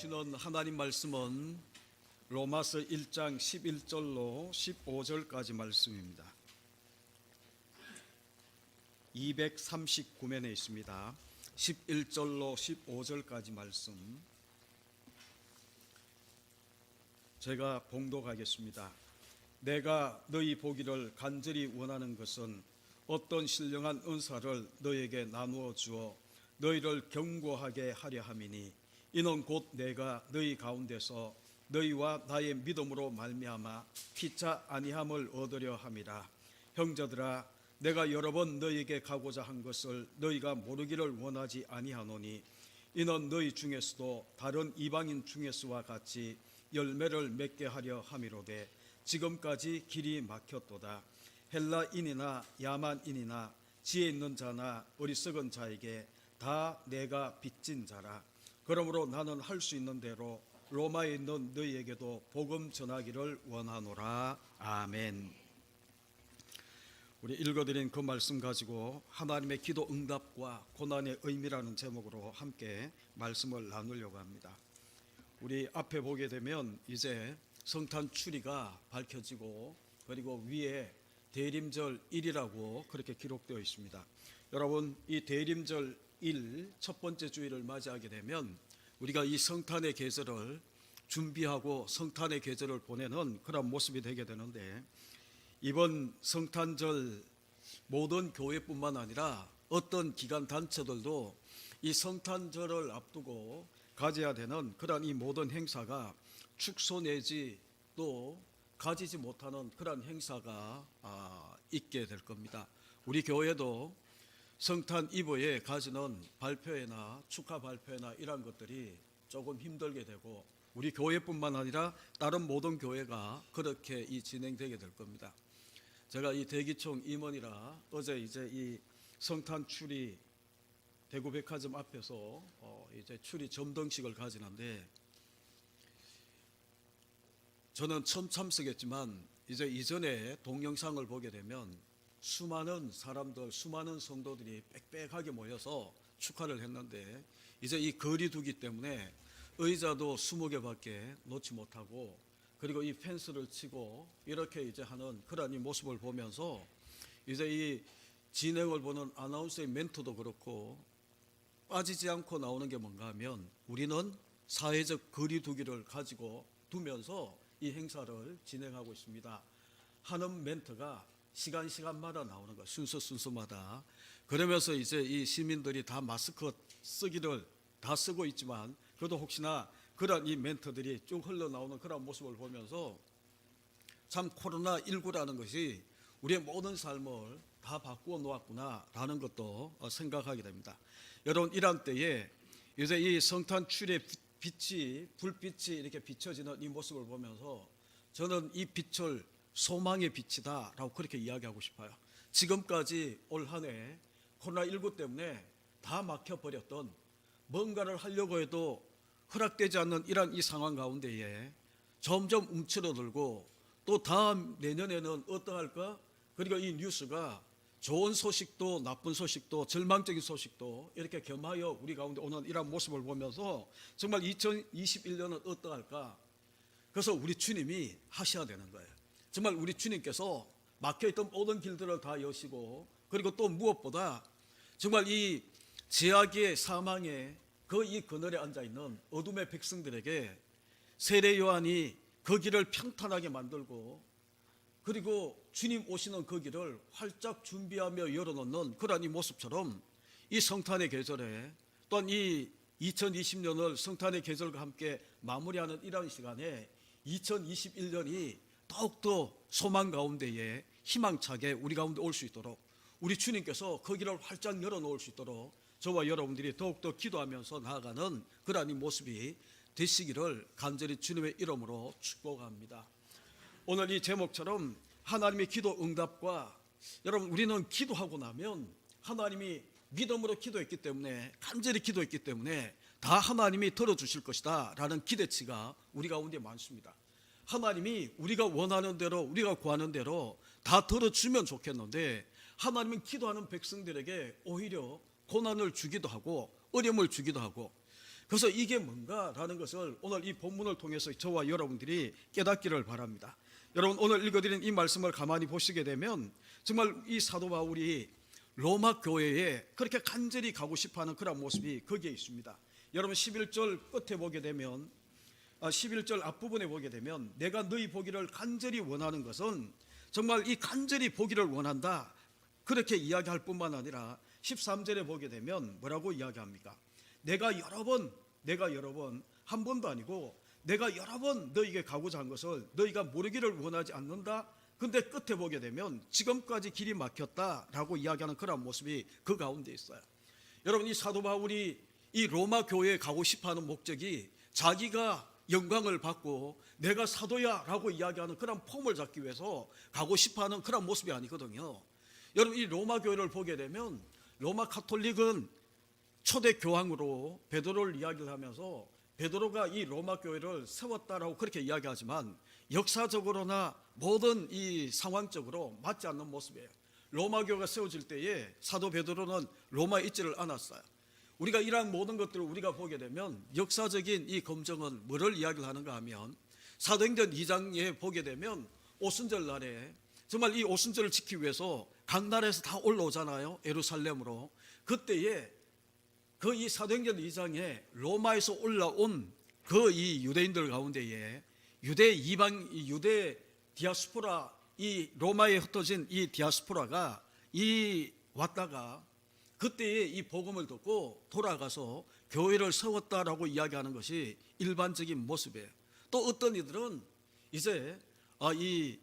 주시는 하나님 말씀은 로마서 1장 11절로 15절까지 말씀입니다. 239면에 있습니다. 11절로 15절까지 말씀 제가 봉독하겠습니다. 내가 너희 보기를 간절히 원하는 것은 어떤 신령한 은사를 너희에게 나누어 주어 너희를 견고하게 하려 함이니 이는 곧 내가 너희 가운데서 너희와 나의 믿음으로 말미암아 피차 아니함을 얻으려 함이라. 형제들아, 내가 여러 번 너희에게 가고자 한 것을 너희가 모르기를 원하지 아니하노니 이는 너희 중에서도 다른 이방인 중에서와 같이 열매를 맺게 하려 함이로되 지금까지 길이 막혔도다. 헬라인이나 야만인이나 지혜 있는 자나 어리석은 자에게 다 내가 빚진 자라. 그러므로 나는 할 수 있는 대로 로마에 있는 너희에게도 복음 전하기를 원하노라. 아멘. 우리 읽어드린 그 말씀 가지고 하나님의 기도 응답과 고난의 의미라는 제목으로 함께 말씀을 나누려고 합니다. 우리 앞에 보게 되면 이제 성탄 추리가 밝혀지고 그리고 위에 대림절 1이라고 그렇게 기록되어 있습니다. 여러분, 이 대림절 1 첫 번째 주일을 맞이하게 되면 우리가 이 성탄의 계절을 준비하고 성탄의 계절을 보내는 그런 모습이 되게 되는데, 이번 성탄절 모든 교회뿐만 아니라 어떤 기관 단체들도 이 성탄절을 앞두고 가져야 되는 그런 이 모든 행사가 축소 내지 또 가지지 못하는 그런 행사가 있게 될 겁니다. 우리 교회도 성탄 이브에 가지는 발표회나 축하 발표회나 이런 것들이 조금 힘들게 되고 우리 교회뿐만 아니라 다른 모든 교회가 그렇게 진행되게 될 겁니다. 제가 이 대기총 임원이라 어제 이제 이 성탄 추리 대구백화점 앞에서 이제 추리 점등식을 가지는데, 저는 처음 참석했지만 이제 이전에 동영상을 보게 되면 수많은 사람들, 수많은 성도들이 빽빽하게 모여서 축하를 했는데, 이제 이 거리 두기 때문에 의자도 20개밖에 놓지 못하고 그리고 이 펜스를 치고 이렇게 이제 하는 그런 이 모습을 보면서 이제 이 진행을 보는 아나운서의 멘트도 그렇고 빠지지 않고 나오는 게 뭔가 하면 우리는 사회적 거리 두기를 가지고 두면서 이 행사를 진행하고 있습니다 하는 멘트가 시간마다 나오는 거예요. 순서마다. 그러면서 이제 이 시민들이 다 마스크 쓰기를 다 쓰고 있지만 그래도 혹시나 그런 이 멘트들이 쭉 흘러나오는 그런 모습을 보면서 참 코로나19라는 것이 우리의 모든 삶을 다 바꾸어 놓았구나라는 것도 생각하게 됩니다. 여러분, 이런 때에 이제 이 성탄 추리의 불빛이 이렇게 비춰지는 이 모습을 보면서 저는 이 빛을 소망의 빛이다 라고 그렇게 이야기하고 싶어요. 지금까지 올 한 해 코로나19 때문에 다 막혀버렸던, 뭔가를 하려고 해도 허락되지 않는 이런 이 상황 가운데에 점점 움츠러들고 또 다음 내년에는 어떠할까? 그리고 이 뉴스가 좋은 소식도 나쁜 소식도 절망적인 소식도 이렇게 겸하여 우리 가운데 오는 이런 모습을 보면서 정말 2021년은 어떠할까? 그래서 우리 주님이 하셔야 되는 거예요. 정말 우리 주님께서 막혀있던 모든 길들을 다 여시고 그리고 또 무엇보다 정말 이 제약의 사망의 그 이 그늘에 앉아있는 어둠의 백성들에게 세례 요한이 그 길을 평탄하게 만들고 그리고 주님 오시는 그 길을 활짝 준비하며 열어놓는 그런 이 모습처럼 이 성탄의 계절에 또한 이 2020년을 성탄의 계절과 함께 마무리하는 이런 시간에 2021년이 더욱더 소망 가운데에 희망차게 우리 가운데 올 수 있도록 우리 주님께서 그 길을 활짝 열어놓을 수 있도록 저와 여러분들이 더욱더 기도하면서 나아가는 그러한 이 모습이 되시기를 간절히 주님의 이름으로 축복합니다. 오늘 이 제목처럼 하나님의 기도 응답과, 여러분, 우리는 기도하고 나면 하나님이 믿음으로 기도했기 때문에, 간절히 기도했기 때문에 다 하나님이 들어주실 것이다 라는 기대치가 우리 가운데 많습니다. 하나님이 우리가 원하는 대로, 우리가 구하는 대로 다 들어주면 좋겠는데 하나님은 기도하는 백성들에게 오히려 고난을 주기도 하고 어려움을 주기도 하고 그래서 이게 뭔가라는 것을 오늘 이 본문을 통해서 저와 여러분들이 깨닫기를 바랍니다. 여러분, 오늘 읽어드린 이 말씀을 가만히 보시게 되면 정말 이 사도 바울이 로마 교회에 그렇게 간절히 가고 싶어하는 그런 모습이 거기에 있습니다. 여러분 11절 끝에 보게 되면 11절 앞부분에 보게 되면 내가 너희 보기를 간절히 원하는 것은 정말 이 간절히 보기를 원한다 그렇게 이야기할 뿐만 아니라 13절에 보게 되면 뭐라고 이야기합니까? 내가 여러 번 한 번도 아니고 내가 여러 번 너희에게 가고자 한 것을 너희가 모르기를 원하지 않는다. 근데 끝에 보게 되면 지금까지 길이 막혔다라고 이야기하는 그런 모습이 그 가운데 있어요. 여러분, 이 사도 바울이 이 로마 교회에 가고 싶어하는 목적이 자기가 영광을 받고 내가 사도야라고 이야기하는 그런 폼을 잡기 위해서 가고 싶어하는 그런 모습이 아니거든요. 여러분, 이 로마 교회를 보게 되면 로마 카톨릭은 초대 교황으로 베드로를 이야기를 하면서 베드로가 이 로마 교회를 세웠다라고 그렇게 이야기하지만 역사적으로나 모든 이 상황적으로 맞지 않는 모습이에요. 로마 교회가 세워질 때에 사도 베드로는 로마에 있지를 않았어요. 우리가 이러한 모든 것들을 우리가 보게 되면 역사적인 이 검증은 뭐를 이야기를 하는가 하면 사도행전 2장에 보게 되면 오순절 날에 정말 이 오순절을 지키기 위해서 각 나라에서 다 올라오잖아요. 예루살렘으로. 그때에 그 이 사도행전 2장에 로마에서 올라온 그 이 유대인들 가운데에 유대 디아스포라, 이 로마에 흩어진 이 디아스포라가 이 왔다가 그때에 이 복음을 듣고 돌아가서 교회를 세웠다라고 이야기하는 것이 일반적인 모습이에요. 또 어떤 이들은 이제 이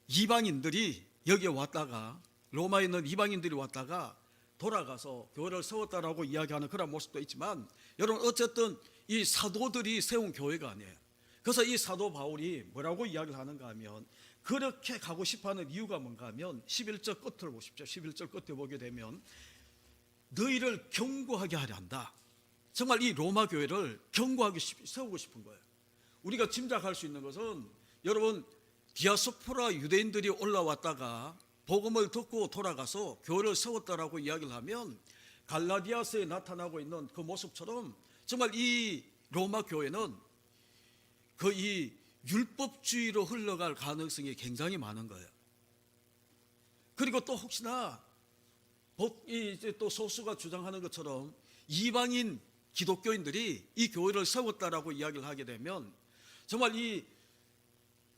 이방인들이 여기에 왔다가 로마에 있는 이방인들이 왔다가 돌아가서 교회를 세웠다라고 이야기하는 그런 모습도 있지만 여러분 어쨌든 이 사도들이 세운 교회가 아니에요. 그래서 이 사도 바울이 뭐라고 이야기를 하는가 하면 그렇게 가고 싶어하는 이유가 뭔가 하면 11절 끝을 보십시오. 11절 끝에 보게 되면 너희를 견고하게 하려 한다. 정말 이 로마 교회를 견고하게 세우고 싶은 거예요. 우리가 짐작할 수 있는 것은 여러분 디아스포라 유대인들이 올라왔다가 복음을 듣고 돌아가서 교회를 세웠다라고 이야기를 하면 갈라디아서에 나타나고 있는 그 모습처럼 정말 이 로마 교회는 그 이 율법주의로 흘러갈 가능성이 굉장히 많은 거예요. 그리고 또 혹시나 이제 또 소수가 주장하는 것처럼 이방인 기독교인들이 이 교회를 세웠다라고 이야기를 하게 되면 정말 이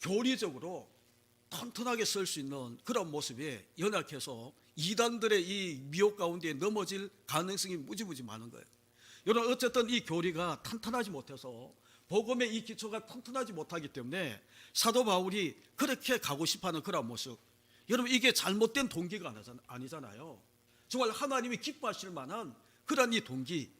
교리적으로 튼튼하게 설 수 있는 그런 모습에 연약해서 이단들의 이 미혹 가운데 넘어질 가능성이 무지무지 많은 거예요. 여러분 어쨌든 이 교리가 탄탄하지 못해서 복음의 이 기초가 튼튼하지 못하기 때문에 사도 바울이 그렇게 가고 싶어하는 그런 모습, 여러분 이게 잘못된 동기가 아니잖아요. 정말 하나님이 기뻐하실 만한 그런 이 동기,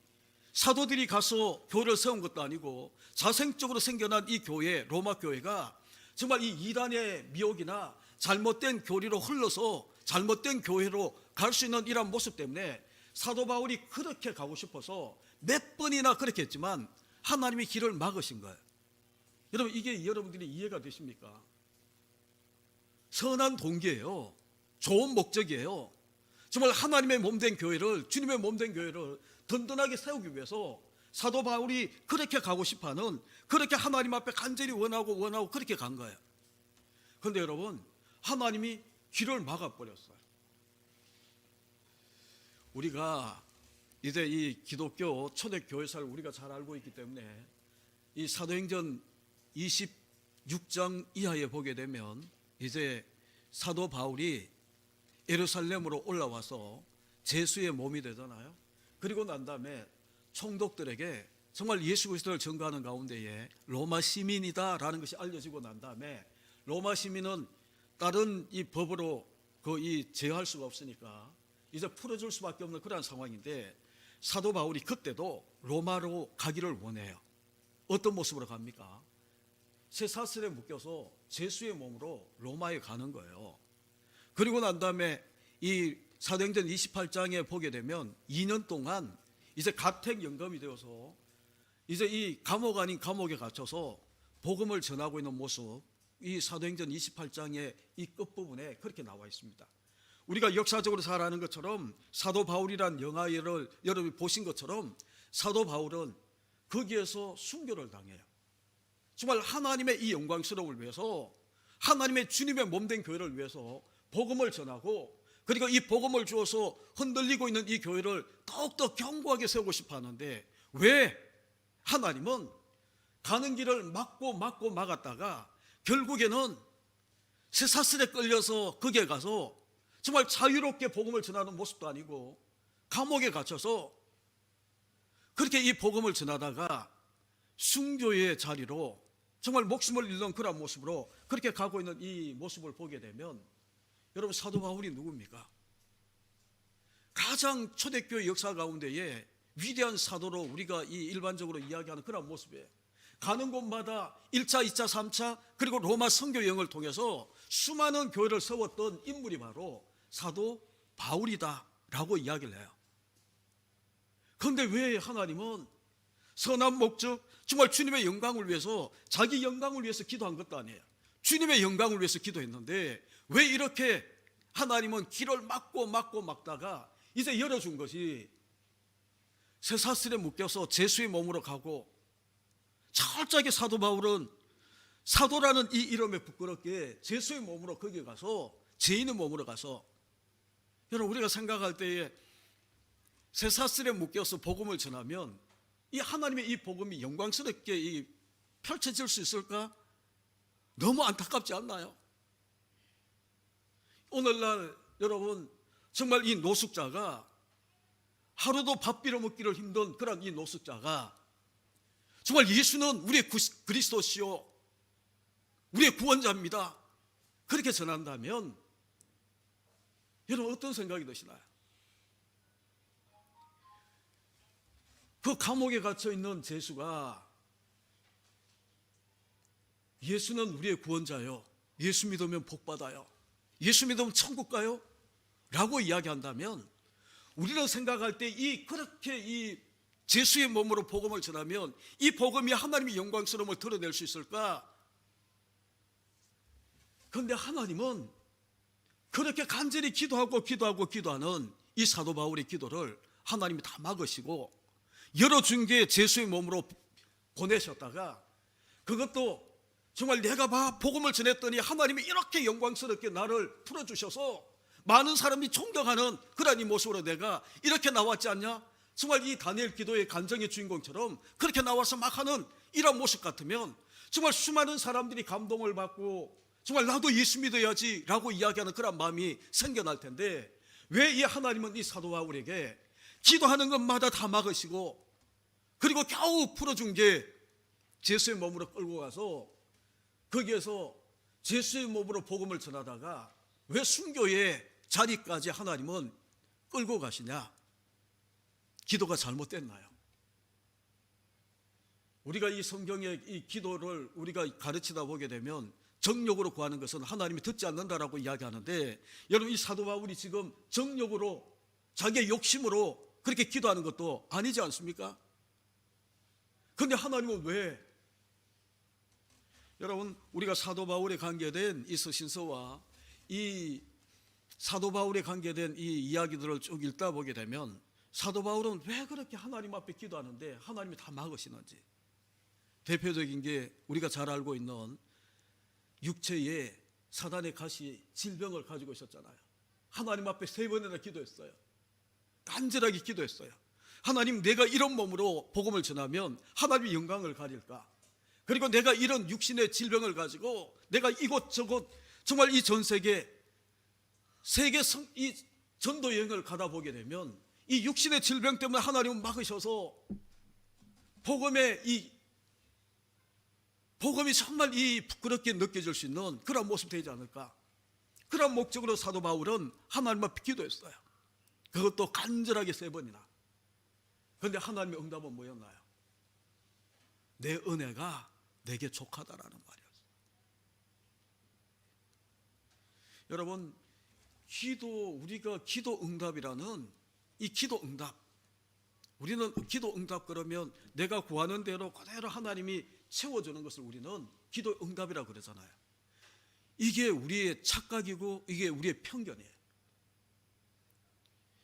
사도들이 가서 교회를 세운 것도 아니고 자생적으로 생겨난 이 교회, 로마 교회가 정말 이 이단의 미혹이나 잘못된 교리로 흘러서 잘못된 교회로 갈 수 있는 이런 모습 때문에 사도 바울이 그렇게 가고 싶어서 몇 번이나 그렇게 했지만 하나님이 길을 막으신 거예요. 여러분 이게 여러분들이 이해가 되십니까? 선한 동기예요. 좋은 목적이에요. 정말 하나님의 몸된 교회를, 주님의 몸된 교회를 든든하게 세우기 위해서 사도 바울이 그렇게 가고 싶어하는, 그렇게 하나님 앞에 간절히 원하고 그렇게 간 거예요. 그런데 여러분 하나님이 길을 막아버렸어요. 우리가 이제 이 기독교 초대 교회사를 우리가 잘 알고 있기 때문에 이 사도행전 26장 이하에 보게 되면 이제 사도 바울이 예루살렘으로 올라와서 제수의 몸이 되잖아요. 그리고 난 다음에 총독들에게 정말 예수 그리스도를 전가하는 가운데에 로마 시민이다라는 것이 알려지고 난 다음에 로마 시민은 다른 이 법으로 이 제어할 수가 없으니까 이제 풀어줄 수밖에 없는 그런 상황인데 사도 바울이 그때도 로마로 가기를 원해요. 어떤 모습으로 갑니까? 쇠사슬에 묶여서 제수의 몸으로 로마에 가는 거예요. 그리고 난 다음에 이 사도행전 28장에 보게 되면 2년 동안 이제 가택 연금이 되어서 이제 이 감옥 아닌 감옥에 갇혀서 복음을 전하고 있는 모습, 이 사도행전 28장의 이 끝부분에 그렇게 나와 있습니다. 우리가 역사적으로 잘 아는 것처럼 사도 바울이란 영화를 여러분이 보신 것처럼 사도 바울은 거기에서 순교를 당해요. 정말 하나님의 이 영광스러움을 위해서, 하나님의 주님의 몸된 교회를 위해서 복음을 전하고, 그리고 이 복음을 주어서 흔들리고 있는 이 교회를 더욱더 견고하게 세우고 싶어 하는데, 왜 하나님은 가는 길을 막고 막았다가 결국에는 쇠사슬에 끌려서 거기에 가서 정말 자유롭게 복음을 전하는 모습도 아니고 감옥에 갇혀서 그렇게 이 복음을 전하다가 순교의 자리로 정말 목숨을 잃는 그런 모습으로 그렇게 가고 있는 이 모습을 보게 되면, 여러분, 사도 바울이 누굽니까? 가장 초대교회 역사 가운데에 위대한 사도로 우리가 이 일반적으로 이야기하는 그런 모습이에요. 가는 곳마다 1차, 2차, 3차 그리고 로마 선교 여행을 통해서 수많은 교회를 세웠던 인물이 바로 사도 바울이다라고 이야기를 해요. 그런데 왜 하나님은 선한 목적, 정말 주님의 영광을 위해서, 자기 영광을 위해서 기도한 것도 아니에요. 주님의 영광을 위해서 기도했는데 왜 이렇게 하나님은 길을 막다가 이제 열어준 것이 쇠사슬에 묶여서 제수의 몸으로 가고, 철저하게 사도 바울은 사도라는 이 이름에 부끄럽게 제수의 몸으로 거기에 가서, 죄인의 몸으로 가서, 여러분, 우리가 생각할 때에 쇠사슬에 묶여서 복음을 전하면 이 하나님의 이 복음이 영광스럽게 펼쳐질 수 있을까? 너무 안타깝지 않나요? 오늘날 여러분, 정말 이 노숙자가, 하루도 밥 빌어 먹기를 힘든 그런 이 노숙자가 정말 예수는 우리의 그리스도시요, 우리의 구원자입니다, 그렇게 전한다면 여러분 어떤 생각이 드시나요? 그 감옥에 갇혀 있는 제수가 예수는 우리의 구원자요, 예수 믿으면 복 받아요, 예수 믿으면 천국 가요 라고 이야기한다면, 우리는 생각할 때 그렇게 이 제수의 몸으로 복음을 전하면 이 복음이 하나님의 영광스러움을 드러낼 수 있을까? 그런데 하나님은 그렇게 간절히 기도하는 이 사도 바울의 기도를 하나님이 다 막으시고 열어준 게 제수의 몸으로 보내셨다가, 그것도 정말 내가 복음을 전했더니 하나님이 이렇게 영광스럽게 나를 풀어주셔서 많은 사람이 존경하는 그런 이 모습으로 내가 이렇게 나왔지 않냐? 정말 이 다니엘 기도의 간정의 주인공처럼 그렇게 나와서 막 하는 이런 모습 같으면 정말 수많은 사람들이 감동을 받고 정말 나도 예수 믿어야지 라고 이야기하는 그런 마음이 생겨날 텐데, 왜 이 하나님은 이 사도 바울에게 기도하는 것마다 다 막으시고, 그리고 겨우 풀어준 게 제수의 몸으로 끌고 가서 거기에서 제수의 몸으로 복음을 전하다가 왜 순교의 자리까지 하나님은 끌고 가시냐? 기도가 잘못됐나요? 우리가 이 성경의 이 기도를 우리가 가르치다 보게 되면 정욕으로 구하는 것은 하나님이 듣지 않는다라고 이야기하는데, 여러분, 이 사도 바울이 지금 정욕으로, 자기의 욕심으로 그렇게 기도하는 것도 아니지 않습니까? 그런데 하나님은 왜? 여러분, 우리가 사도 바울에 관계된 이 서신서와 이 사도 바울에 관계된 이 이야기들을 쭉 읽다 보게 되면 사도 바울은 왜 그렇게 하나님 앞에 기도하는데 하나님이 다 막으시는지, 대표적인 게 우리가 잘 알고 있는 육체에 사단의 가시, 질병을 가지고 있었잖아요. 하나님 앞에 3번이나 기도했어요. 간절하게 기도했어요. 하나님, 내가 이런 몸으로 복음을 전하면 하나님의 영광을 가릴까? 그리고 내가 이런 육신의 질병을 가지고 내가 이곳저곳 정말 이 전 세계 이 전도 여행을 가다 보게 되면 이 육신의 질병 때문에 하나님은 막으셔서 복음이 정말 이 부끄럽게 느껴질 수 있는 그런 모습 되지 않을까? 그런 목적으로 사도 바울은 하나님 앞에 기도했어요. 그것도 간절하게 3번이나. 그런데 하나님의 응답은 뭐였나요? 내 은혜가 내게 족하다라는 말이었어요. 여러분, 우리가 기도 응답이라는 이 기도 응답, 우리는 기도 응답 그러면 내가 구하는 대로 그대로 하나님이 채워주는 것을 우리는 기도 응답이라고 그러잖아요. 이게 우리의 착각이고 이게 우리의 편견이에요.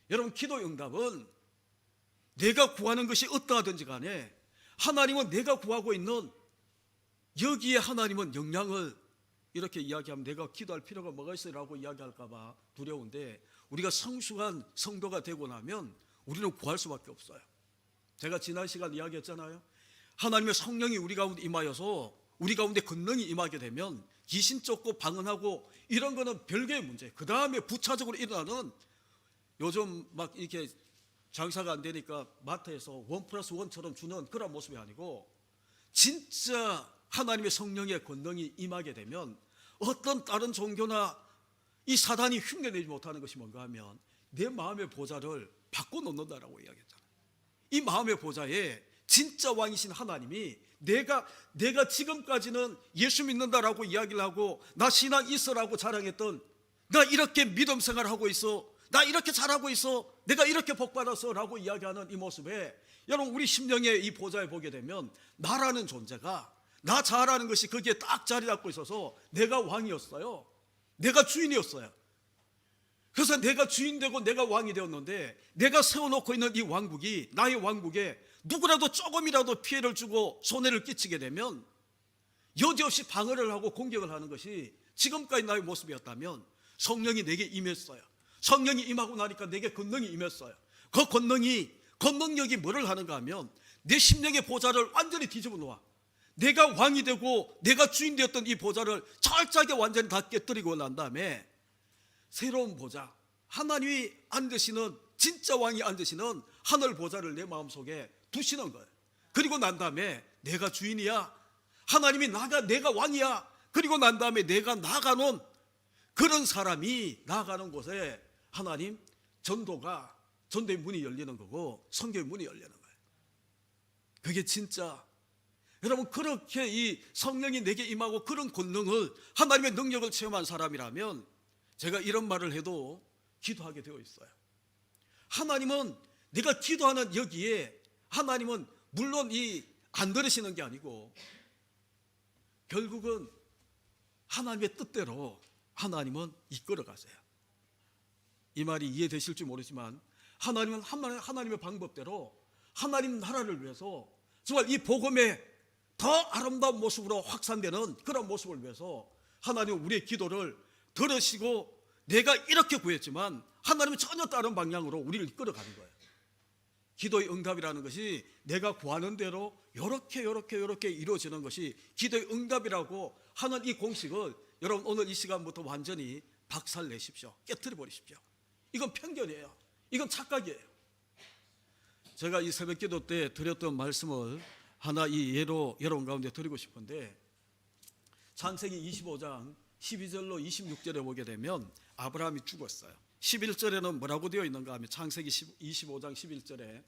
여러분, 기도 응답은 내가 구하는 것이 어떠하든지 간에 하나님은 내가 구하고 있는 여기에 하나님은 영향을 이렇게 이야기하면 내가 기도할 필요가 뭐가 있어라고 이야기할까 봐 두려운데, 우리가 성숙한 성도가 되고 나면 우리는 구할 수밖에 없어요. 제가 지난 시간 이야기했잖아요. 하나님의 성령이 우리 가운데 임하여서 우리 가운데 권능이 임하게 되면 귀신 쫓고 방언하고 이런 거는 별개의 문제. 그 다음에 부차적으로 일어나는, 요즘 막 이렇게 장사가 안 되니까 마트에서 1+1처럼 주는 그런 모습이 아니고, 진짜 하나님의 성령의 권능이 임하게 되면 어떤 다른 종교나 이 사단이 흉내내지 못하는 것이 뭔가 하면 내 마음의 보좌를 바꿔놓는다라고 이야기했잖아요. 이 마음의 보좌에 진짜 왕이신 하나님이 내가 지금까지는 예수 믿는다라고 이야기를 하고 나 신앙 있어라고 자랑했던, 나 이렇게 믿음 생활하고 있어, 나 이렇게 잘하고 있어, 내가 이렇게 복받았어 라고 이야기하는 이 모습에, 여러분 우리 심령의 이 보좌에 보게 되면 나라는 존재가, 나 잘하는 것이 거기에 딱 자리 잡고 있어서 내가 왕이었어요. 내가 주인이었어요. 그래서 내가 주인 되고 내가 왕이 되었는데, 내가 세워놓고 있는 이 왕국이, 나의 왕국에 누구라도 조금이라도 피해를 주고 손해를 끼치게 되면 여지없이 방어를 하고 공격을 하는 것이 지금까지 나의 모습이었다면, 성령이 내게 임했어요. 성령이 임하고 나니까 내게 권능이 임했어요. 그 권능력이 뭐를 하는가 하면 내 심령의 보좌를 완전히 뒤집어 놓아. 내가 왕이 되고 내가 주인 되었던 이 보좌를 철저하게 완전히 다 깨뜨리고 난 다음에 새로운 보좌, 하나님이 앉으시는, 진짜 왕이 앉으시는 하늘 보좌를 내 마음속에 두시는 거예요. 그리고 난 다음에 내가 주인이야, 하나님이 내가 왕이야. 그리고 난 다음에 내가 나가는 그런 사람이 나가는 곳에 하나님 전도의 문이 열리는 거고 성교의 문이 열리는 거예요. 그게 진짜, 여러분 그렇게 이 성령이 내게 임하고 그런 권능을, 하나님의 능력을 체험한 사람이라면 제가 이런 말을 해도 기도하게 되어 있어요. 하나님은 내가 기도하는 여기에, 하나님은 물론 안 들으시는 게 아니고 결국은 하나님의 뜻대로 하나님은 이끌어 가세요. 이 말이 이해되실지 모르지만 하나님은 하나님의 방법대로 하나님 나라를 위해서 정말 이 복음의 더 아름다운 모습으로 확산되는 그런 모습을 위해서 하나님은 우리의 기도를 들으시고, 내가 이렇게 구했지만 하나님은 전혀 다른 방향으로 우리를 이끌어가는 거예요. 기도의 응답이라는 것이 내가 구하는 대로 이렇게 이루어지는 것이 기도의 응답이라고 하는 이 공식을 여러분 오늘 이 시간부터 완전히 박살내십시오. 깨뜨려 버리십시오. 이건 편견이에요. 이건 착각이에요. 제가 이 새벽 기도 때 드렸던 말씀을 하나 이 예로 여러분 가운데 드리고 싶은데, 창세기 25장 12절로 26절에 보게 되면 아브라함이 죽었어요. 11절에는 뭐라고 되어 있는가 하면, 창세기 25장 11절에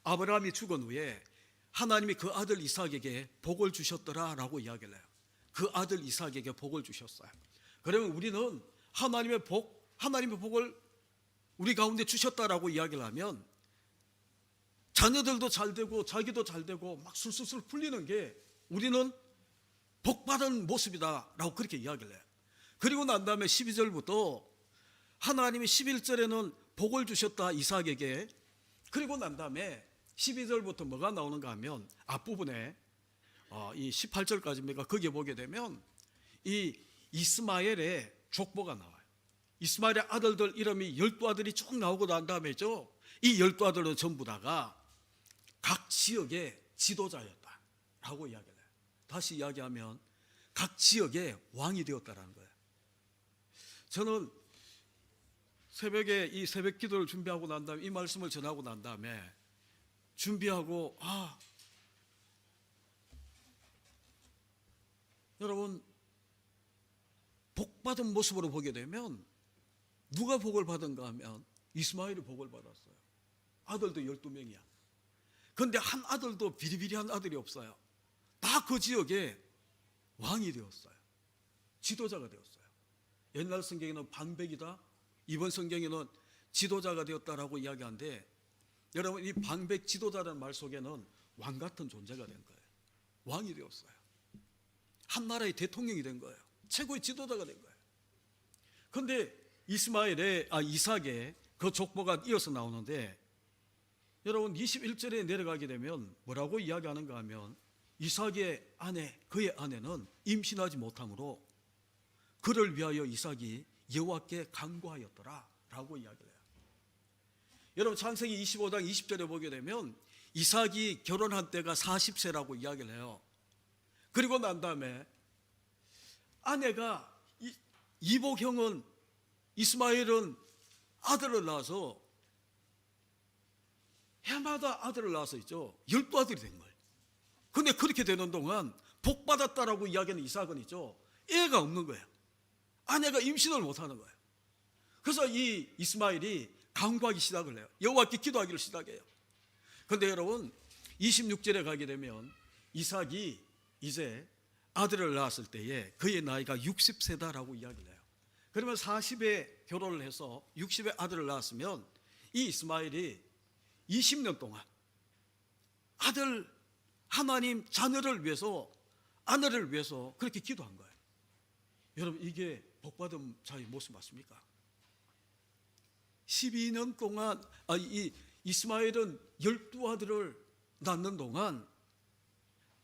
아브라함이 죽은 후에 하나님이 그 아들 이삭에게 복을 주셨더라 라고 이야기를 해요. 그 아들 이삭에게 복을 주셨어요. 그러면 우리는 하나님의 복을 우리 가운데 주셨다라고 이야기를 하면 자녀들도 잘 되고 자기도 잘 되고 막 술술술 풀리는 게 우리는 복받은 모습이다라고 그렇게 이야기를 해요. 그리고 난 다음에 12절부터 하나님이 11절에는 복을 주셨다 이삭에게. 그리고 난 다음에 12절부터 뭐가 나오는가 하면 앞부분에 이 18절까지입니까? 거기에 보게 되면 이 이스마엘의 족보가 나와요. 이스마엘의 아들들 이름이 12아들이 쭉 나오고 난 다음에죠, 이 12아들은 전부 다가 각 지역의 지도자였다라고 이야기를 해요. 다시 이야기하면 각 지역의 왕이 되었다라는 거예요. 저는 새벽에 이 새벽 기도를 준비하고 난 다음에 이 말씀을 전하고 난 다음에 준비하고 여러분 복받은 모습으로 보게 되면 누가 복을 받은가 하면 이스마엘이 복을 받았어요. 아들도 12명이야. 그런데 한 아들도 비리비리한 아들이 없어요. 다 그 지역에 왕이 되었어요. 지도자가 되었어요. 옛날 성경에는 방백이다, 이번 성경에는 지도자가 되었다라고 이야기하는데, 여러분 이 방백 지도자라는 말 속에는 왕 같은 존재가 된 거예요. 왕이 되었어요. 한 나라의 대통령이 된 거예요. 최고의 지도자가 된 거예요. 그런데 이삭의 그 족보가 이어서 나오는데 여러분 21절에 내려가게 되면 뭐라고 이야기하는가 하면 이삭의 아내, 그의 아내는 임신하지 못하므로 그를 위하여 이삭이 여호와께 간구하였더라 라고 이야기를 해요. 여러분 창세기 25장 20절에 보게 되면 이삭이 결혼한 때가 40세라고 이야기를 해요. 그리고 난 다음에 아내가 이복형은 이스마엘은 아들을 낳아서 해마다 아들을 낳아서 있죠. 12아들이 된 거예요. 근데 그렇게 되는 동안 복받았다라고 이야기하는 이삭은 있죠. 애가 없는 거예요. 아내가 임신을 못하는 거예요. 그래서 이 이스마엘이 간구하기 시작을 해요. 여호와께 기도하기를 시작해요. 그런데 여러분 26절에 가게 되면 이삭이 이제 아들을 낳았을 때에 그의 나이가 60세다라고 이야기를 해요. 그러면 40에 결혼을 해서 60에 아들을 낳았으면 이 이스마엘이 20년 동안 아들 하나님 자녀를 위해서 아내를 위해서 그렇게 기도한 거예요. 여러분 이게 복받은 자의 모습 맞습니까? 12년 동안 이 이스마엘은 12아들을 낳는 동안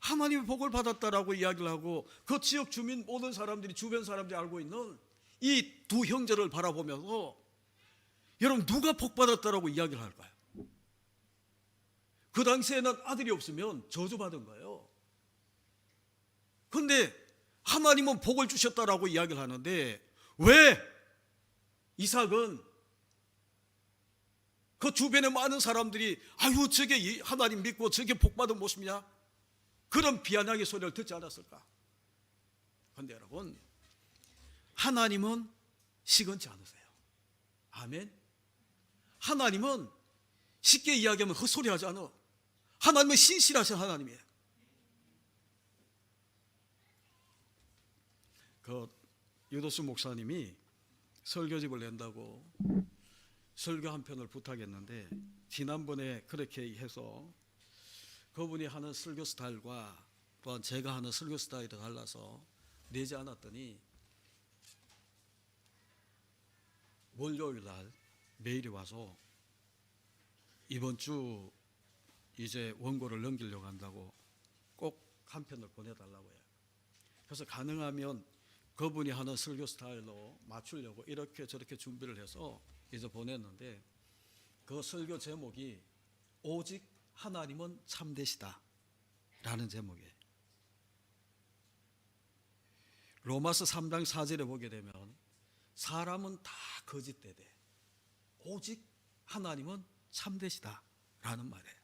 하나님의 복을 받았다라고 이야기를 하고 그 지역 주민 모든 사람들이 주변 사람들이 알고 있는 이 두 형제를 바라보면서 여러분 누가 복받았다라고 이야기를 할까요? 그 당시에는 아들이 없으면 저주받은 거예요. 그런데 하나님은 복을 주셨다라고 이야기를 하는데 왜 이삭은 그 주변에 많은 사람들이 아유 저게 하나님 믿고 저게 복받은 모습이냐 그런 비아냥의 소리를 듣지 않았을까? 그런데 여러분 하나님은 시건치 않으세요. 아멘. 하나님은 쉽게 이야기하면 헛소리하지 않아. 하나님은 신실하신 하나님이에요. 그 유도수 목사님이 설교집을 낸다고 설교 한 편을 부탁했는데 지난번에 그렇게 해서 그분이 하는 설교 스타일과 또한 제가 하는 설교 스타일이 달라서 내지 않았더니 월요일 날 메일이 와서 이번 주 이제 원고를 넘기려고 한다고 꼭 한 편을 보내달라고 해요. 그래서 가능하면 그분이 하는 설교 스타일로 맞추려고 이렇게 저렇게 준비를 해서 이제 보냈는데 그 설교 제목이 오직 하나님은 참되시다 라는 제목이에요. 로마서 3장 4절에 보게 되면 사람은 다 거짓되되 오직 하나님은 참되시다 라는 말이에요.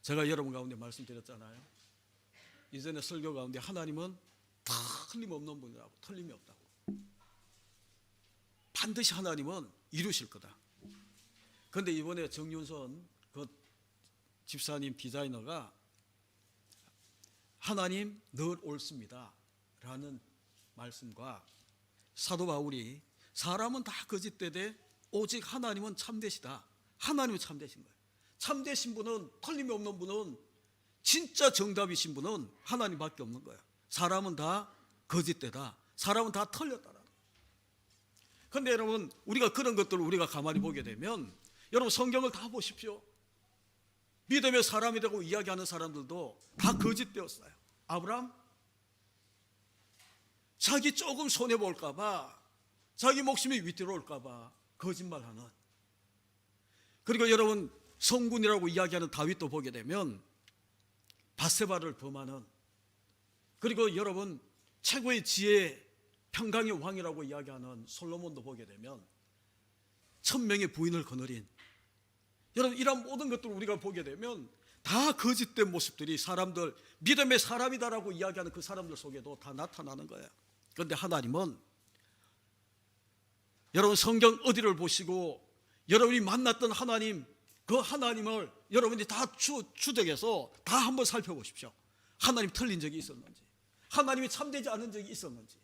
제가 여러분 가운데 말씀드렸잖아요. 이전에 설교 가운데 하나님은 다 틀림없는 분이라고, 틀림이 없다고. 반드시 하나님은 이루실 거다. 그런데 이번에 정윤선 그 집사님 디자이너가 하나님 늘 옳습니다 라는 말씀과 사도 바울이 사람은 다 거짓되되 오직 하나님은 참되시다. 하나님은 참되신 거예요. 참되신 분은, 틀림이 없는 분은, 진짜 정답이신 분은 하나님밖에 없는 거예요. 사람은 다 거짓되다. 사람은 다 틀렸다. 그런데 여러분 우리가 그런 것들을 우리가 가만히 보게 되면 여러분 성경을 다 보십시오. 믿음의 사람이라고 이야기하는 사람들도 다 거짓되었어요. 아브라함 자기 조금 손해볼까 봐, 자기 목숨이 위태로울까 봐 거짓말하는. 그리고 여러분 성군이라고 이야기하는 다윗도 보게 되면 밧세바를 범하는, 그리고 여러분 최고의 지혜 평강의 왕이라고 이야기하는 솔로몬도 보게 되면 1000명의 부인을 거느린, 여러분 이런 모든 것들을 우리가 보게 되면 다 거짓된 모습들이 사람들, 믿음의 사람이다라고 이야기하는 그 사람들 속에도 다 나타나는 거예요. 그런데 하나님은 여러분 성경 어디를 보시고 여러분이 만났던 하나님, 그 하나님을 여러분이 다 추적해서 다 한번 살펴보십시오. 하나님 틀린 적이 있었는지, 하나님이 참되지 않은 적이 있었는지.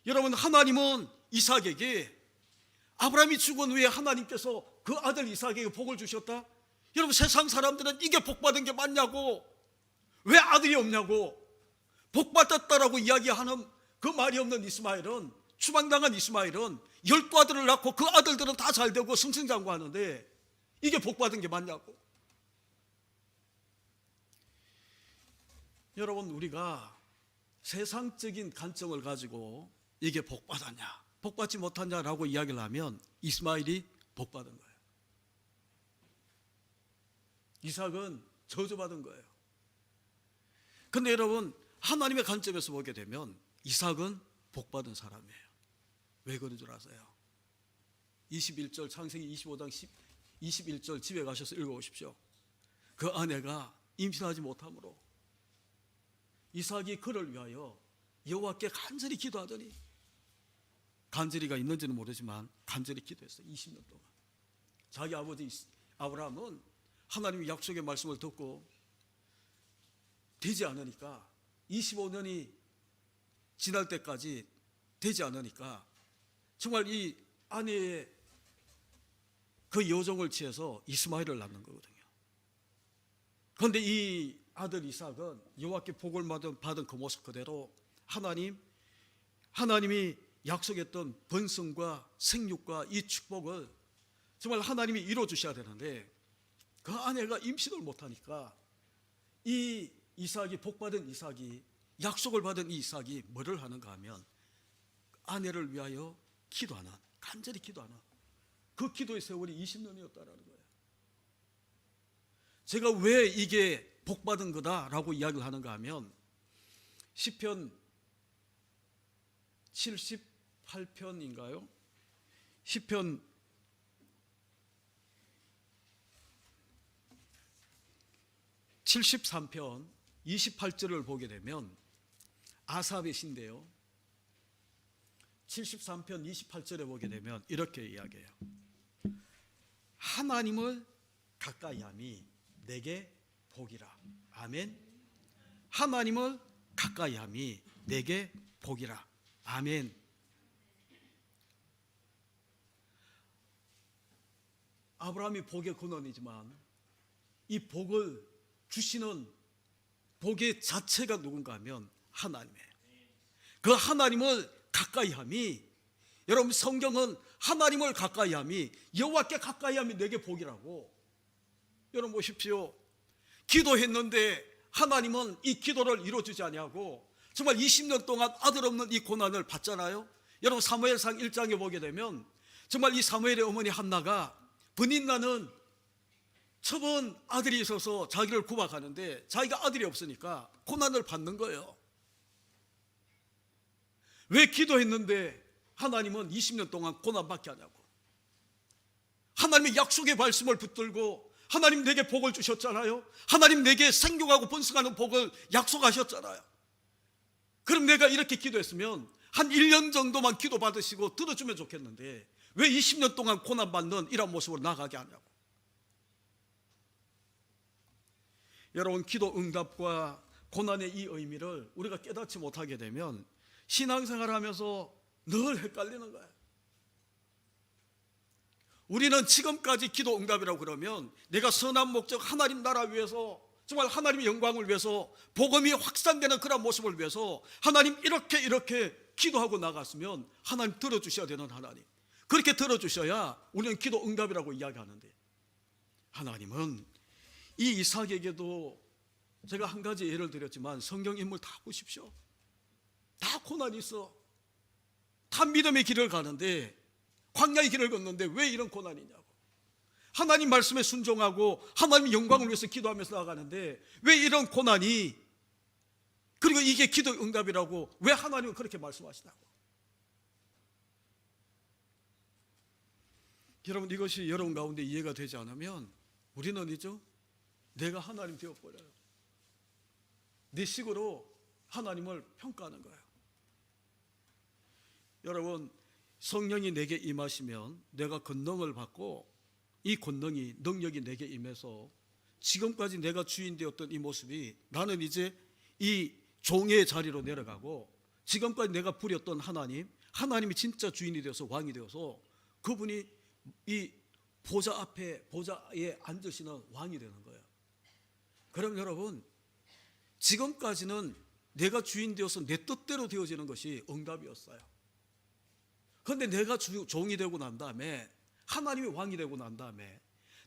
여러분 하나님은 이삭에게, 아브라함이 죽은 후에 하나님께서 그 아들 이삭에게 복을 주셨다. 여러분 세상 사람들은 이게 복받은 게 맞냐고, 왜 아들이 없냐고, 복받았다라고 이야기하는 그 말이 없는 이스마엘은, 추방당한 이스마엘은 12아들을 낳고 그 아들들은 다 잘되고 승승장구하는데 이게 복 받은 게 맞냐고. 여러분, 우리가 세상적인 관점을 가지고 이게 복 받았냐, 복 받지 못했냐라고 이야기를 하면 이스마엘이 복 받은 거예요. 이삭은 저주받은 거예요. 근데 여러분, 하나님의 관점에서 보게 되면 이삭은 복 받은 사람이에요. 왜 그런 줄 아세요? 21절, 창세기 25장 21절 집에 가셔서 읽어보십시오. 그 아내가 임신하지 못하므로 이삭이 그를 위하여 여호와께 간절히 기도하더니, 간절히가 있는지는 모르지만 간절히 기도했어요. 20년 동안. 자기 아버지 아브라함은 하나님의 약속의 말씀을 듣고 되지 않으니까, 25년이 지날 때까지 되지 않으니까 정말 이 아내의 그 여정을 취해서 이스마엘을 낳는 거거든요. 그런데 이 아들 이삭은 여호와께 복을 받은 그 모습 그대로 하나님이 약속했던 번성과 생육과 이 축복을 정말 하나님이 이루어 주셔야 되는데, 그 아내가 임신을 못하니까 이 이삭이, 복받은 이삭이, 약속을 받은 이 이삭이 뭐를 하는가 하면 아내를 위하여 기도하는, 간절히 기도하는 그 기도의 세월이 20년이었다라는 거예요. 제가 왜 이게 복받은 거다라고 이야기를 하는가 하면, 시편 78편인가요? 시편 73편 28절을 보게 되면 아삽의 시인데요, 73편 28절에 보게 되면 이렇게 이야기해요. 하나님을 가까이함이 내게 복이라. 아멘. 하나님을 가까이함이 내게 복이라. 아멘. 아브라함이 복의 근원이지만 이 복을 주시는 복의 자체가 누군가 하면 하나님이에요. 그 하나님을 가까이함이, 여러분 성경은 하나님을 가까이함이, 여호와께 가까이함이 내게 복이라고. 여러분 보십시오. 기도했는데 하나님은 이 기도를 이루어주지 아니하고 정말 20년 동안 아들 없는 이 고난을 받잖아요. 여러분 사무엘상 1장에 보게 되면 정말 이 사무엘의 어머니 한나가 브닌나는 처본 아들이 있어서 자기를 구박하는데 자기가 아들이 없으니까 고난을 받는 거예요. 왜 기도했는데 하나님은 20년 동안 고난받게 하냐고. 하나님의 약속의 말씀을 붙들고 하나님 내게 복을 주셨잖아요. 하나님 내게 생육하고 번성하는 복을 약속하셨잖아요. 그럼 내가 이렇게 기도했으면 한 1년 정도만 기도 받으시고 들어주면 좋겠는데 왜 20년 동안 고난받는 이런 모습으로 나가게 하냐고. 여러분, 기도 응답과 고난의 이 의미를 우리가 깨닫지 못하게 되면 신앙생활을 하면서 늘 헷갈리는 거예요. 우리는 지금까지 기도 응답이라고 그러면 내가 선한 목적, 하나님 나라 위해서, 정말 하나님의 영광을 위해서, 복음이 확산되는 그런 모습을 위해서 하나님 이렇게 기도하고 나갔으면 하나님 들어주셔야 되는 하나님, 그렇게 들어주셔야 우리는 기도 응답이라고 이야기하는데, 하나님은 이 이삭에게도 제가 한 가지 예를 드렸지만 성경 인물 다 보십시오. 다 고난이 있어. 다 믿음의 길을 가는데, 광야의 길을 걷는데 왜 이런 고난이냐고. 하나님 말씀에 순종하고 하나님 영광을 위해서 기도하면서 나가는데 왜 이런 고난이, 그리고 이게 기도 응답이라고 왜 하나님은 그렇게 말씀하시냐고. 여러분, 이것이 여러분 가운데 이해가 되지 않으면 우리는 이죠, 내가 하나님 되어버려요. 내 식으로 하나님을 평가하는 거예요. 여러분, 성령이 내게 임하시면 내가 권능을 받고 이 권능이, 능력이 내게 임해서 지금까지 내가 주인 되었던 이 모습이, 나는 이제 이 종의 자리로 내려가고 지금까지 내가 부렸던 하나님이 진짜 주인이 되어서 왕이 되어서 그분이 이 보좌 앞에, 보좌에 앉으시는 왕이 되는 거예요. 그럼 여러분, 지금까지는 내가 주인 되어서 내 뜻대로 되어지는 것이 응답이었어요. 그런데 내가 종이 되고 난 다음에, 하나님이 왕이 되고 난 다음에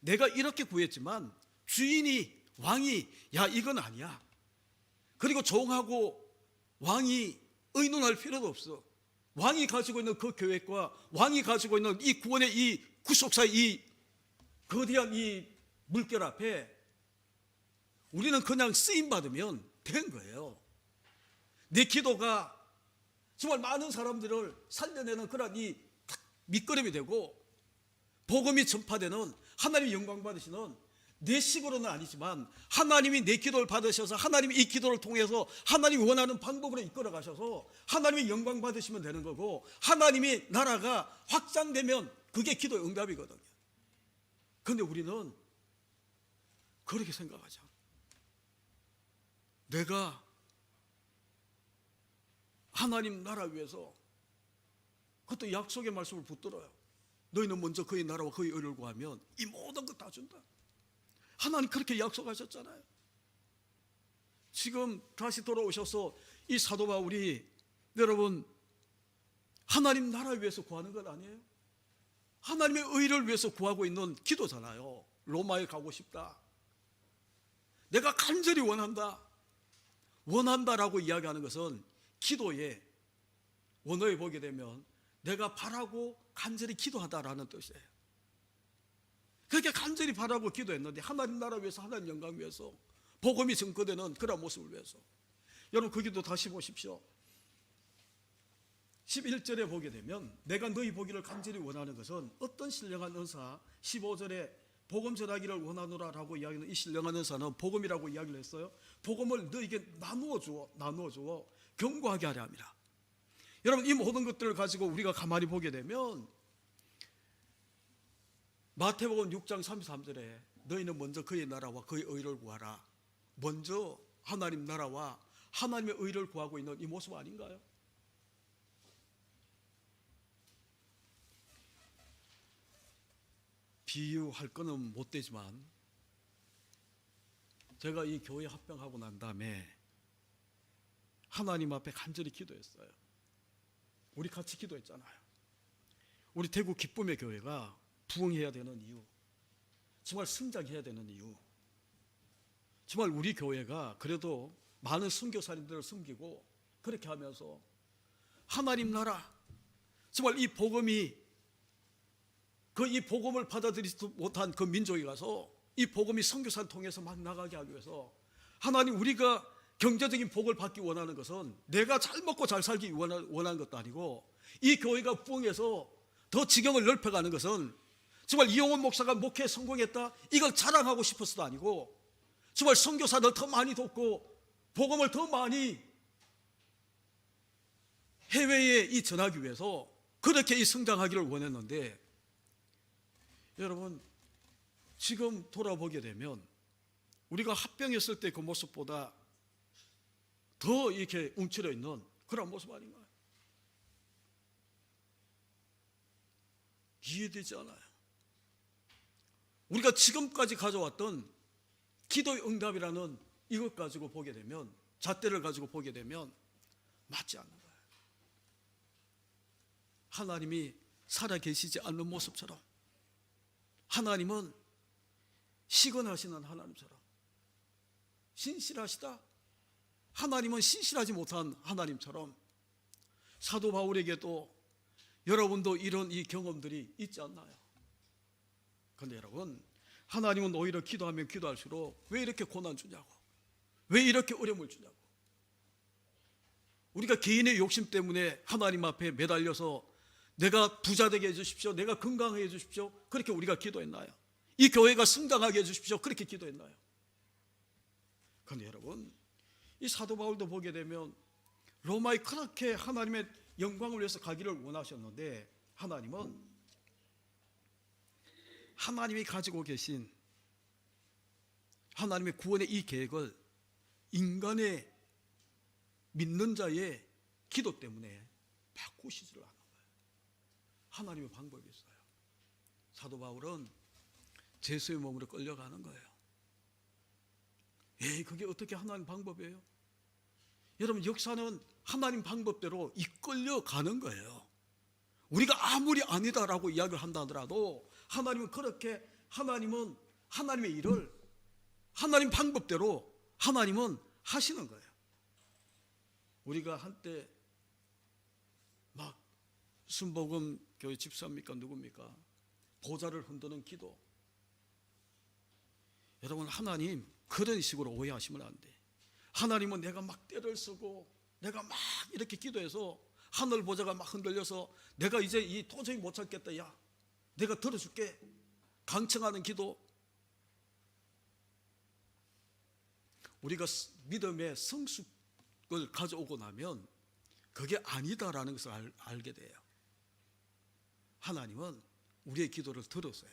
내가 이렇게 구했지만 주인이, 왕이 야 이건 아니야. 그리고 종하고 왕이 의논할 필요도 없어. 왕이 가지고 있는 그 계획과 왕이 가지고 있는 이 구원의 이 구속사의 이 거대한 이 물결 앞에 우리는 그냥 쓰임 받으면 된 거예요. 내 기도가 정말 많은 사람들을 살려내는 그런 이 밑거름이 되고 복음이 전파되는, 하나님이 영광 받으시는, 내 식으로는 아니지만 하나님이 내 기도를 받으셔서 하나님이 이 기도를 통해서 하나님이 원하는 방법으로 이끌어 가셔서 하나님이 영광 받으시면 되는 거고, 하나님이 나라가 확장되면 그게 기도의 응답이거든요. 그런데 우리는 그렇게 생각하지 않아요. 내가 하나님 나라 위해서, 그것도 약속의 말씀을 붙들어요. 너희는 먼저 그의 나라와 그의 의를 구하면 이 모든 것 다 준다. 하나님 그렇게 약속하셨잖아요. 지금 다시 돌아오셔서 이 사도 바울이 여러분 하나님 나라 위해서 구하는 것 아니에요? 하나님의 의를 위해서 구하고 있는 기도잖아요. 로마에 가고 싶다. 내가 간절히 원한다. 원한다라고 이야기하는 것은 기도의 원어에 보게 되면 내가 바라고 간절히 기도하다라는 뜻이에요. 그렇게 간절히 바라고 기도했는데 하나님 나라 위해서, 하나님 영광 위해서, 복음이 증거되는 그런 모습을 위해서. 여러분 그 기도 다시 보십시오. 11절에 보게 되면 내가 너희 보기를 간절히 원하는 것은 어떤 신령한 은사, 15절에 복음 전하기를 원하노라라고 이야기하는 이 신령한 은사는 복음이라고 이야기를 했어요. 복음을 너에게 나누어 주어 경고하게 하려 함이라. 여러분 이 모든 것들을 가지고 우리가 가만히 보게 되면 마태복음 6장 33절에 너희는 먼저 그의 나라와 그의 의를 구하라. 먼저 하나님 나라와 하나님의 의를 구하고 있는 이 모습 아닌가요? 비유할 거는 못 되지만 제가 이 교회 합병하고 난 다음에 하나님 앞에 간절히 기도했어요. 우리 같이 기도했잖아요. 우리 대구 기쁨의 교회가 부흥해야 되는 이유, 정말 성장해야 되는 이유, 정말 우리 교회가 그래도 많은 선교사님들을 섬기고 그렇게 하면서 하나님 나라, 정말 이 복음이 이 복음을 받아들이지 못한 그 민족에 가서 이 복음이 선교사를 통해서 막 나가게 하기 위해서 하나님, 우리가 경제적인 복을 받기 원하는 것은 내가 잘 먹고 잘 살기 원하는 것도 아니고 이 교회가 부흥해서 더 지경을 넓혀가는 것은 정말 이용원 목사가 목회에 성공했다 이걸 자랑하고 싶어서도 아니고 정말 선교사들 더 많이 돕고 복음을 더 많이 해외에 이 전하기 위해서 그렇게 이 성장하기를 원했는데, 여러분 지금 돌아보게 되면 우리가 합병했을 때 그 모습보다 더 이렇게 움츠려 있는 그런 모습 아닌가요? 이해되지 않아요. 우리가 지금까지 가져왔던 기도의 응답이라는 이것 가지고 보게 되면, 잣대를 가지고 보게 되면 맞지 않는 거예요. 하나님이 살아계시지 않는 모습처럼, 하나님은 시건하시는 하나님처럼, 신실하시다, 하나님은 신실하지 못한 하나님처럼 사도 바울에게도 여러분도 이런 이 경험들이 있지 않나요? 그런데 여러분, 하나님은 오히려 기도하면 기도할수록 왜 이렇게 고난 주냐고, 왜 이렇게 어려움을 주냐고. 우리가 개인의 욕심 때문에 하나님 앞에 매달려서 내가 부자 되게 해주십시오, 내가 건강하게 해주십시오, 그렇게 우리가 기도했나요? 이 교회가 성장하게 해주십시오, 그렇게 기도했나요? 그런데 여러분, 이 사도 바울도 보게 되면 로마에 그렇게 하나님의 영광을 위해서 가기를 원하셨는데 하나님은 하나님이 가지고 계신 하나님의 구원의 이 계획을 인간의 믿는 자의 기도 때문에 바꾸시지를 않은 거예요. 하나님의 방법이 있어요. 사도 바울은 제수의 몸으로 끌려가는 거예요. 그게 어떻게 하나님 방법이에요? 여러분, 역사는 하나님 방법대로 이끌려가는 거예요. 우리가 아무리 아니다라고 이야기를 한다 하더라도 하나님은 그렇게, 하나님은 하나님의 일을 하나님 방법대로 하나님은 하시는 거예요. 우리가 한때 막 순복음 교회 집사입니까 누굽니까? 보좌를 흔드는 기도. 여러분, 하나님 그런 식으로 오해하시면 안 돼. 하나님은 내가 막 떼를 쓰고 내가 막 이렇게 기도해서 하늘 보좌가 막 흔들려서 내가 이제 이 도저히 못 참겠다, 야 내가 들어줄게, 강청하는 기도. 우리가 믿음의 성숙을 가져오고 나면 그게 아니다라는 것을 알게 돼요. 하나님은 우리의 기도를 들었어요.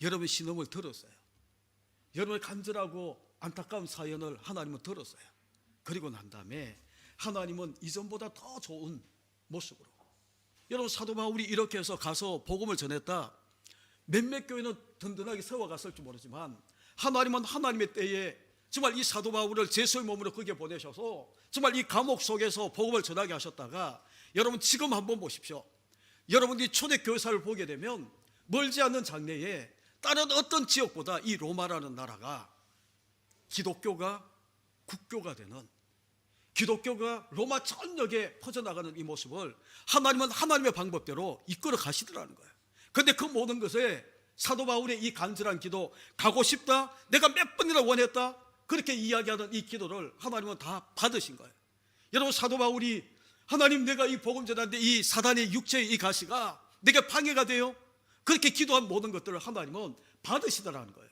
여러분의 신음을 들었어요. 여러분의 간절하고 안타까운 사연을 하나님은 들었어요. 그리고 난 다음에 하나님은 이전보다 더 좋은 모습으로, 여러분 사도 바울이 이렇게 해서 가서 복음을 전했다. 몇몇 교회는 든든하게 세워갔을지 모르지만 하나님은 하나님의 때에 정말 이 사도 바울을 제수의 몸으로 거기에 보내셔서 정말 이 감옥 속에서 복음을 전하게 하셨다가, 여러분 지금 한번 보십시오. 여러분이 초대교회사를 보게 되면 멀지 않는 장래에 다른 어떤 지역보다 이 로마라는 나라가 기독교가 국교가 되는, 기독교가 로마 전역에 퍼져나가는 이 모습을 하나님은 하나님의 방법대로 이끌어 가시더라는 거예요. 그런데 그 모든 것에 사도 바울의 이 간절한 기도, 가고 싶다, 내가 몇 번이나 원했다, 그렇게 이야기하는 이 기도를 하나님은 다 받으신 거예요. 여러분, 사도 바울이 하나님 내가 이 복음 전하는데 이 사단의 육체의 이 가시가 내게 방해가 돼요, 그렇게 기도한 모든 것들을 하나님은 받으시더라는 거예요.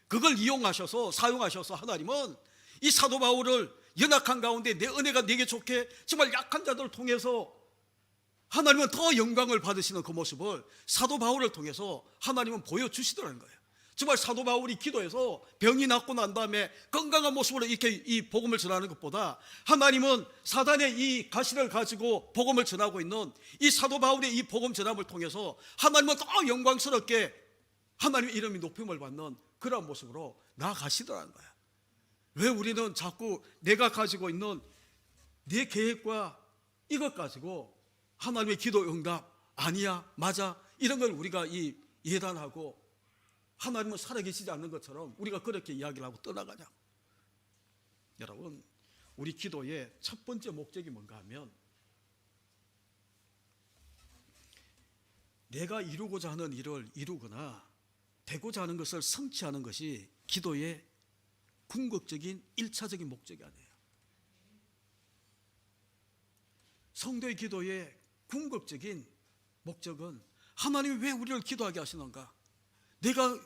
그걸 이용하셔서 사용하셔서 하나님은 이 사도 바울을 연약한 가운데 내 은혜가 내게 좋게 정말 약한 자들을 통해서 하나님은 더 영광을 받으시는 그 모습을 사도 바울을 통해서 하나님은 보여주시더라는 거예요. 정말 사도 바울이 기도해서 병이 낫고 난 다음에 건강한 모습으로 이렇게 이 복음을 전하는 것보다 하나님은 사단의 이 가시를 가지고 복음을 전하고 있는 이 사도 바울의 이 복음 전함을 통해서 하나님은 더 영광스럽게 하나님의 이름이 높임을 받는 그런 모습으로 나아가시더라는 거예요. 왜 우리는 자꾸 내가 가지고 있는 내 계획과 이것 가지고 하나님의 기도 응답 아니야, 맞아, 이런 걸 우리가 이 예단하고 하나님은 살아계시지 않는 것처럼 우리가 그렇게 이야기를 하고 떠나가냐고. 여러분, 우리 기도의 첫 번째 목적이 뭔가 하면 내가 이루고자 하는 일을 이루거나 되고자 하는 것을 성취하는 것이 기도의 궁극적인 1차적인 목적이 아니에요. 성도의 기도의 궁극적인 목적은 하나님이 왜 우리를 기도하게 하시는가? 내가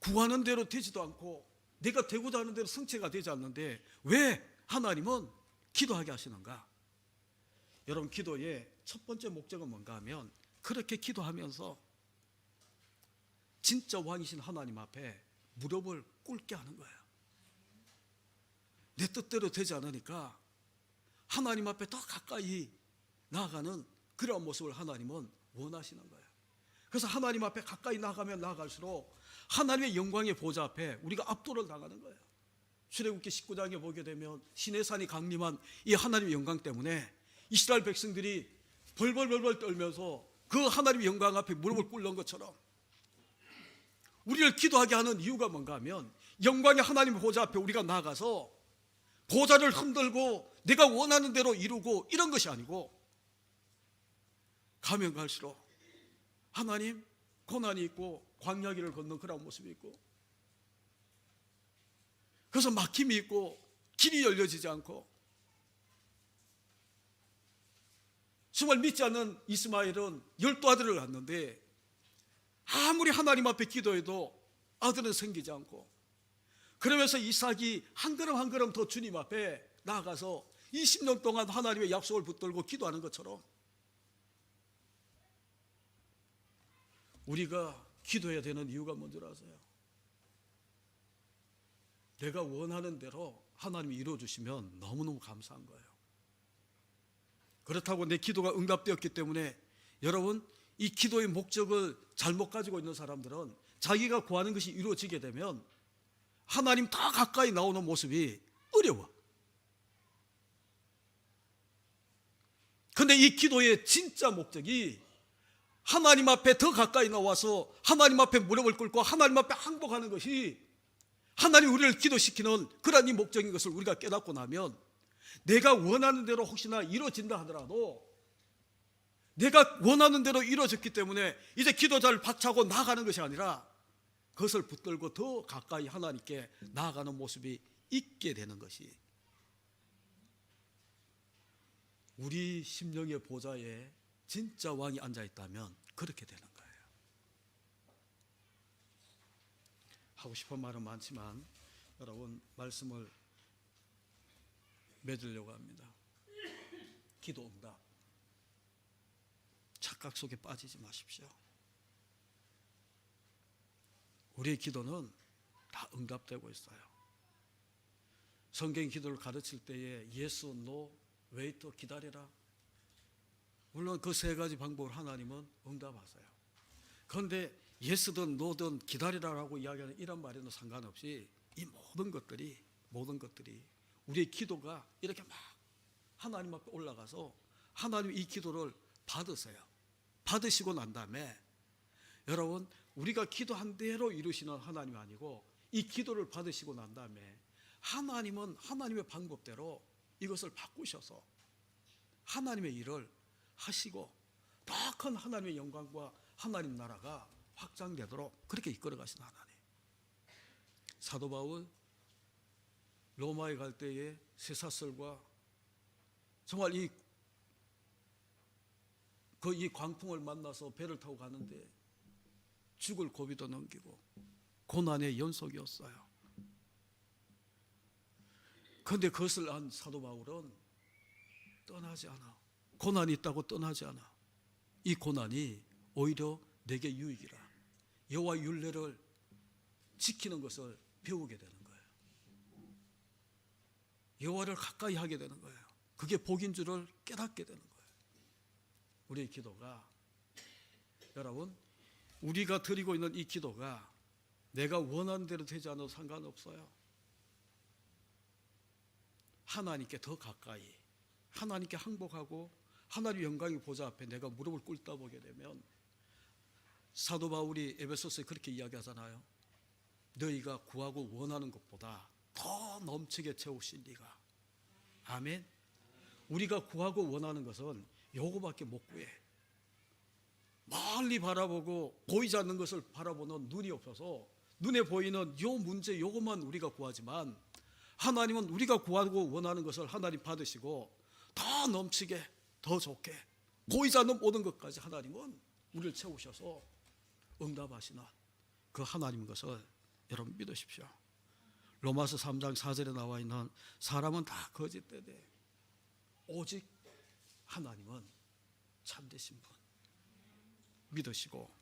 구하는 대로 되지도 않고 내가 되고자 하는 대로 성취가 되지 않는데 왜 하나님은 기도하게 하시는가? 여러분, 기도의 첫 번째 목적은 뭔가 하면 그렇게 기도하면서 진짜 왕이신 하나님 앞에 무릎을 꿇게 하는 거예요. 내 뜻대로 되지 않으니까 하나님 앞에 더 가까이 나아가는 그런 모습을 하나님은 원하시는 거예요. 그래서 하나님 앞에 가까이 나가면 나갈수록 하나님의 영광의 보좌 앞에 우리가 압도를 당하는 거예요. 출애굽기 19장에 보게 되면 시내산이 강림한 이 하나님의 영광 때문에 이스라엘 백성들이 벌벌벌벌 떨면서 그 하나님의 영광 앞에 무릎을 꿇는 것처럼 우리를 기도하게 하는 이유가 뭔가 하면 영광의 하나님의 보좌 앞에 우리가 나가서 보좌를 흔들고 내가 원하는 대로 이루고 이런 것이 아니고, 가면 갈수록 하나님, 고난이 있고 광야길을 걷는 그런 모습이 있고, 그래서 막힘이 있고 길이 열려지지 않고, 정말 믿지 않는 이스마엘은 12아들을 낳았는데 아무리 하나님 앞에 기도해도 아들은 생기지 않고, 그러면서 이삭이 한 걸음 한 걸음 더 주님 앞에 나아가서 20년 동안 하나님의 약속을 붙들고 기도하는 것처럼 우리가 기도해야 되는 이유가 뭔지 아세요? 내가 원하는 대로 하나님이 이루어주시면 너무너무 감사한 거예요. 그렇다고 내 기도가 응답되었기 때문에, 여러분, 이 기도의 목적을 잘못 가지고 있는 사람들은 자기가 구하는 것이 이루어지게 되면 하나님 더 가까이 나오는 모습이 어려워. 그런데 이 기도의 진짜 목적이 하나님 앞에 더 가까이 나와서 하나님 앞에 무릎을 꿇고 하나님 앞에 항복하는 것이 하나님 우리를 기도시키는 그러한 이 목적인 것을 우리가 깨닫고 나면 내가 원하는 대로 혹시나 이루어진다 하더라도 내가 원하는 대로 이루어졌기 때문에 이제 기도자를 박차고 나아가는 것이 아니라 그것을 붙들고 더 가까이 하나님께 나아가는 모습이 있게 되는 것이 우리 심령의 보좌에 진짜 왕이 앉아있다면 그렇게 되는 거예요. 하고 싶은 말은 많지만 여러분 말씀을 맺으려고 합니다. 기도 응답, 착각 속에 빠지지 마십시오. 우리의 기도는 다 응답되고 있어요. 성경 기도를 가르칠 때에 yes, no, wait, 기다려라. 물론 그 세 가지 방법을 하나님은 응답하세요. 그런데 예스든 노든 기다리라라고 이야기하는 이런 말에는 상관없이 이 모든 것들이 우리의 기도가 이렇게 막 하나님 앞에 올라가서 하나님 이 기도를 받으세요. 받으시고 난 다음에 여러분 우리가 기도한 대로 이루시는 하나님이 아니고 이 기도를 받으시고 난 다음에 하나님은 하나님의 방법대로 이것을 바꾸셔서 하나님의 일을 하시고 더 큰 하나님의 영광과 하나님 나라가 확장되도록 그렇게 이끌어 가신 하나님. 사도 바울 로마에 갈 때에 쇠사슬과 정말 이 광풍을 만나서 배를 타고 가는데 죽을 고비도 넘기고 고난의 연속이었어요. 그런데 그것을 안 사도 바울은 떠나지 않아. 고난이 있다고 떠나지 않아. 이 고난이 오히려 내게 유익이라. 여호와 율례를 지키는 것을 배우게 되는 거예요. 여호와를 가까이 하게 되는 거예요. 그게 복인 줄을 깨닫게 되는 거예요. 우리의 기도가 여러분 우리가 드리고 있는 이 기도가 내가 원하는 대로 되지 않아도 상관없어요. 하나님께 더 가까이 하나님께 항복하고 하나님의 영광의 보좌 앞에 내가 무릎을 꿇다 보게 되면 사도 바울이 에베소서에 그렇게 이야기하잖아요. 너희가 구하고 원하는 것보다 더 넘치게 채우신 네가. 아멘. 우리가 구하고 원하는 것은 요거밖에 못 구해. 멀리 바라보고 보이지 않는 것을 바라보는 눈이 없어서 눈에 보이는 요 문제 요것만 우리가 구하지만 하나님은 우리가 구하고 원하는 것을 하나님 받으시고 더 넘치게 더 좋게 보이지 않는 모든 것까지 하나님은 우리를 채우셔서 응답하시는 그 하나님인 것을 여러분 믿으십시오. 로마서 3장 4절에 나와 있는 사람은 다 거짓되되 오직 하나님은 참되신 분 믿으시고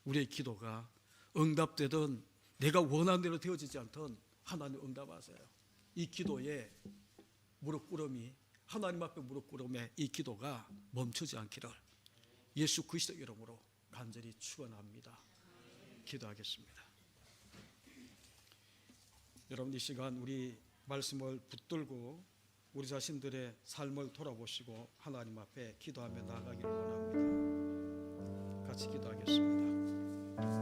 우리의 기도가 응답되든 내가 원하는 대로 되어지지 않든 하나님 응답하세요. 이 기도에 무릎 꿇음이 하나님 앞에 무릎 꿇음에 이 기도가 멈추지 않기를 예수 그리스도 이름으로 간절히 축원합니다. 기도하겠습니다. 여러분 이 시간 우리 말씀을 붙들고 우리 자신들의 삶을 돌아보시고 하나님 앞에 기도하며 나아가기를 원합니다. 같이 기도하겠습니다.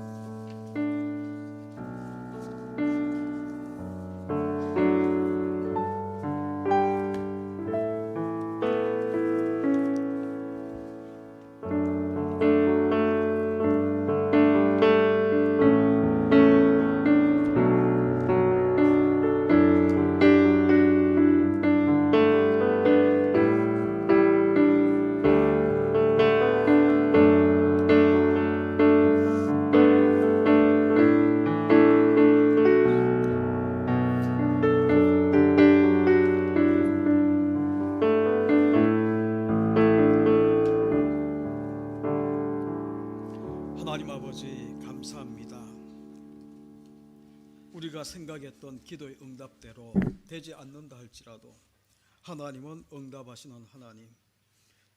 하나님 아버지 감사합니다. 우리가 생각했던 기도의 응답대로 되지 않는다 할지라도 하나님은 응답하시는 하나님,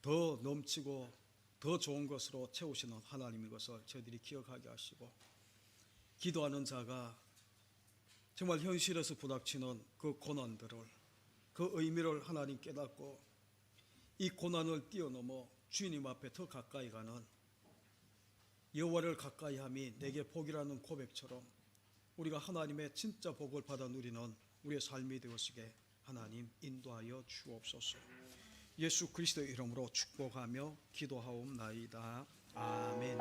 더 넘치고 더 좋은 것으로 채우시는 하나님인 것을 저희들이 기억하게 하시고 기도하는 자가 정말 현실에서 부닥치는 그 고난들을 그 의미를 하나님 깨닫고 이 고난을 뛰어넘어 주님 앞에 더 가까이 가는 여호와를 가까이함이 내게 복이라는 고백처럼 우리가 하나님의 진짜 복을 받아 누리는 우리의 삶이 되어지게 하나님 인도하여 주옵소서. 예수 그리스도의 이름으로 축복하며 기도하옵나이다. 아멘.